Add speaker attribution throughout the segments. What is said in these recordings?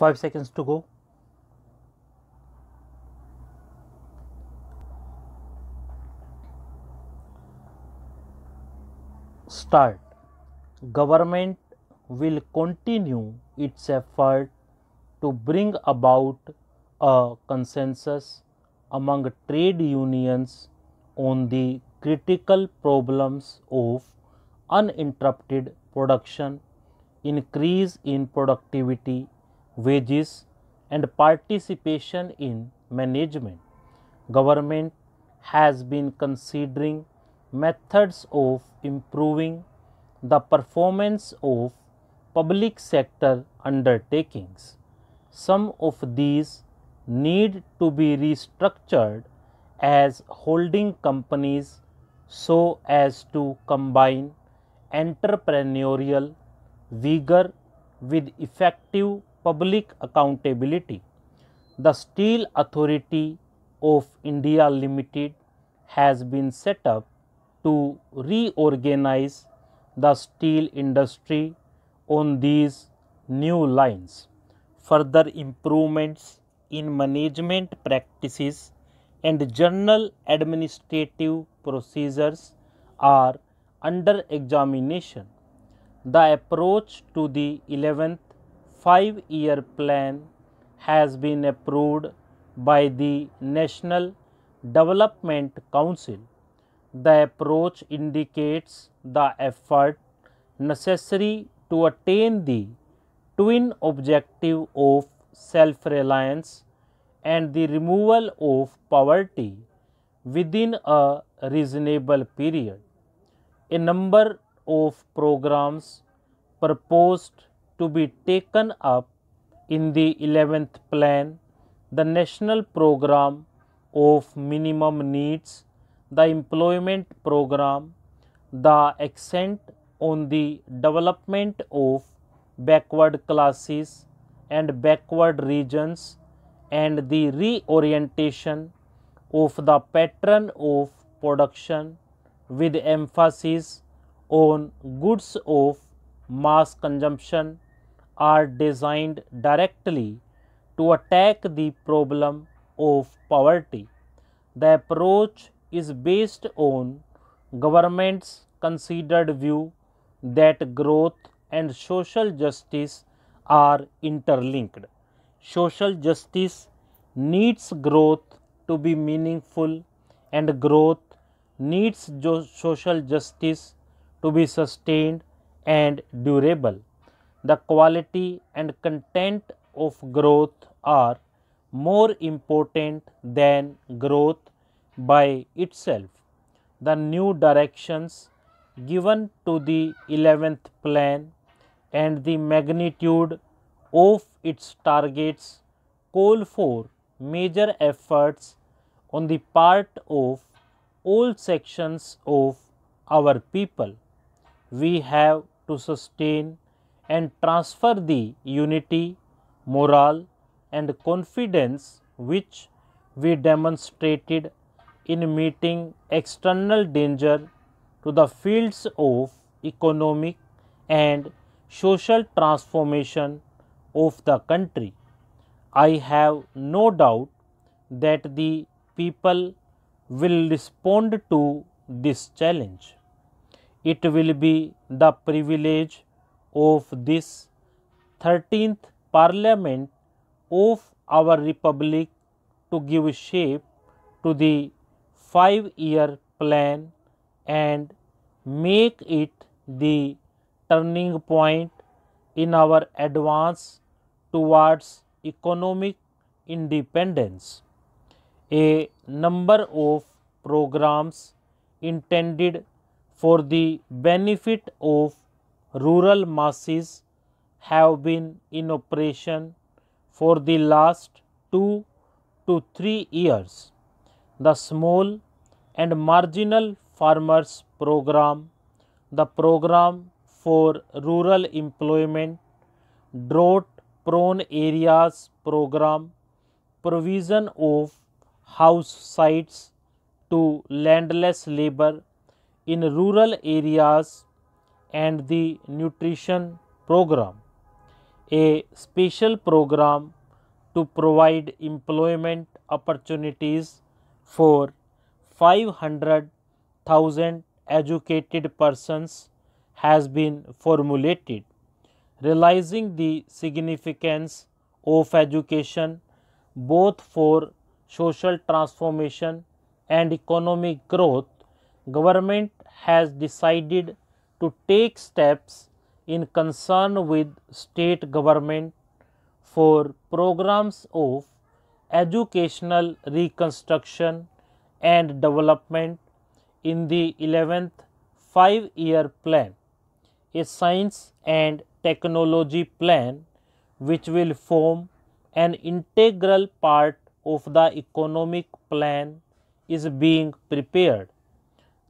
Speaker 1: 5 seconds to go. Start. Government will continue its effort to bring about a consensus among trade unions on the critical problems of uninterrupted production, increase in productivity, wages, and participation in management. Government has been considering methods of improving the performance of public sector undertakings. Some of these need to be restructured as holding companies so as to combine entrepreneurial vigor with effective public accountability. The Steel Authority of India Limited has been set up to reorganize the steel industry on these new lines. Further improvements in management practices and general administrative procedures are under examination. The approach to the 11th 5-year plan has been approved by the National Development Council. The approach indicates the effort necessary to attain the twin objective of self-reliance and the removal of poverty within a reasonable period. A number of programs proposed to be taken up in the 11th plan, the National Program of Minimum Needs, the Employment Program, the accent on the development of backward classes and backward regions, and the reorientation of the pattern of production with emphasis on goods of mass consumption are designed directly to attack the problem of poverty. The approach is based on government's considered view that growth and social justice are interlinked. Social justice needs growth to be meaningful, and growth needs social justice to be sustained and durable. The quality and content of growth are more important than growth by itself. The new directions given to the 11th plan and the magnitude of its targets call for major efforts on the part of all sections of our people. We have to sustain and transfer the unity, morale, and confidence which we demonstrated in meeting external danger to the fields of economic and social transformation of the country. I have no doubt that the people will respond to this challenge. It will be the privilege of this 13th Parliament of our Republic to give shape to the 5-year plan and make it the turning point in our advance towards economic independence. A number of programs intended for the benefit of rural masses have been in operation for the last 2 to 3 years. The Small and Marginal Farmers Program, the Program for Rural Employment, Drought Prone Areas Program, provision of house sites to landless labor in rural areas, and the nutrition program. a special program to provide employment opportunities for 500,000 educated persons has been formulated. Realizing the significance of education both for social transformation and economic growth, government has decided to take steps in concern with state government for programs of educational reconstruction and development in the 11th 5-year plan, a science and technology plan which will form an integral part of the economic plan is being prepared.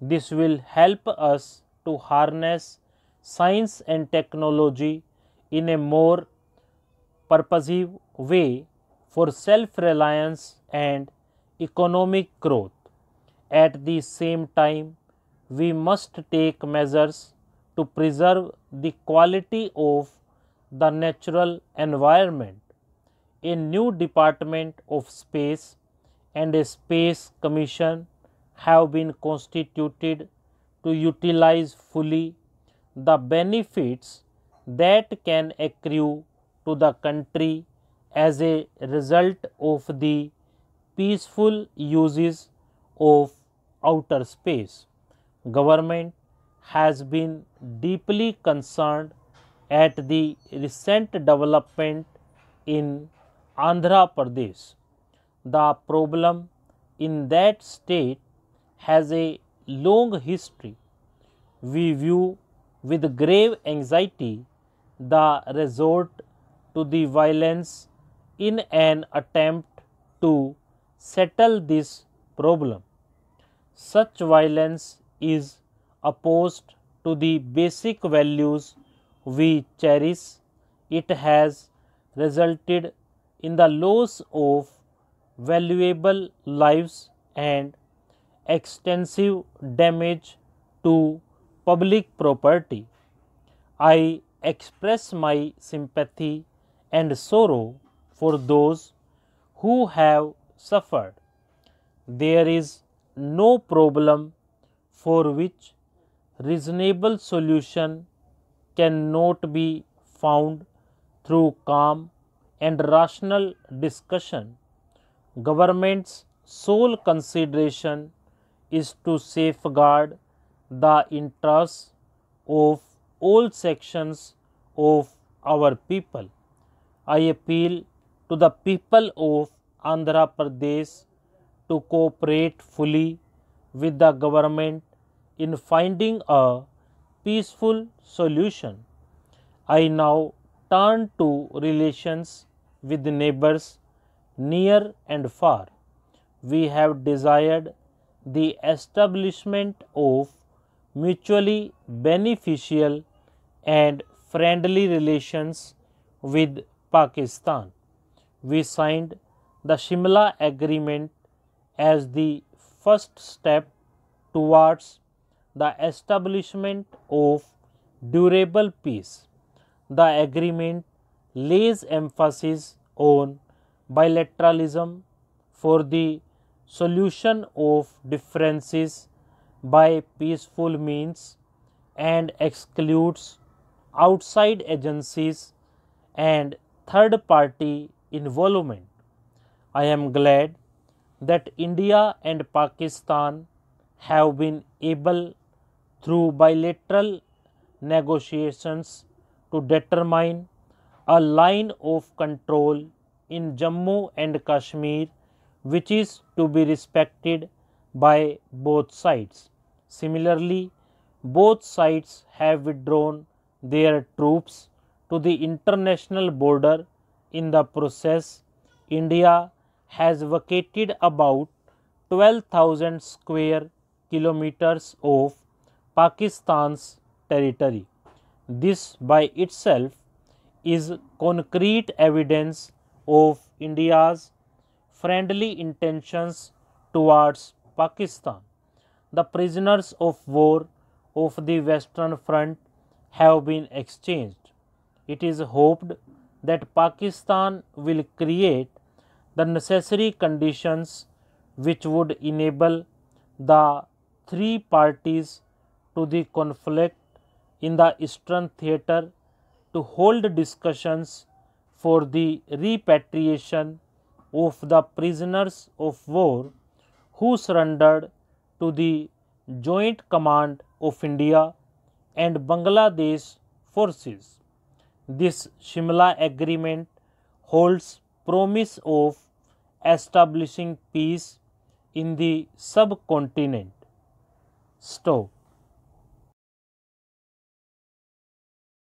Speaker 1: This will help us to harness science and technology in a more purposive way for self-reliance and economic growth. At the same time, we must take measures to preserve the quality of the natural environment. A new Department of Space and a Space Commission have been constituted to utilize fully the benefits that can accrue to the country as a result of the peaceful uses of outer space. Government has been deeply concerned at the recent development in Andhra Pradesh. The problem in that state has a long history. We view with grave anxiety the resort to the violence in an attempt to settle this problem. Such violence is opposed to the basic values we cherish. It has resulted in the loss of valuable lives and extensive damage to public property. I express my sympathy and sorrow for those who have suffered. There is no problem for which reasonable solution cannot be found through calm and rational discussion. Government's sole consideration is to safeguard the interests of all sections of our people. I appeal to the people of Andhra Pradesh to cooperate fully with the government in finding a peaceful solution. I now turn to relations with neighbors near and far. We have desired the establishment of mutually beneficial and friendly relations with Pakistan. We signed the Shimla Agreement as the first step towards the establishment of durable peace. The agreement lays emphasis on bilateralism for the solution of differences by peaceful means and excludes outside agencies and third party involvement. I am glad that India and Pakistan have been able through bilateral negotiations to determine a line of control in Jammu and Kashmir which is to be respected by both sides. Similarly, both sides have withdrawn their troops to the international border. In the process, India has vacated about 12,000 square kilometers of Pakistan's territory. This by itself is concrete evidence of India's friendly intentions towards Pakistan. The prisoners of war of the Western Front have been exchanged. It is hoped that Pakistan will create the necessary conditions which would enable the three parties to the conflict in the Eastern Theatre to hold discussions for the repatriation of the prisoners of war who surrendered to the joint command of India and Bangladesh forces. This Shimla Agreement holds promise of establishing peace in the subcontinent. Stop.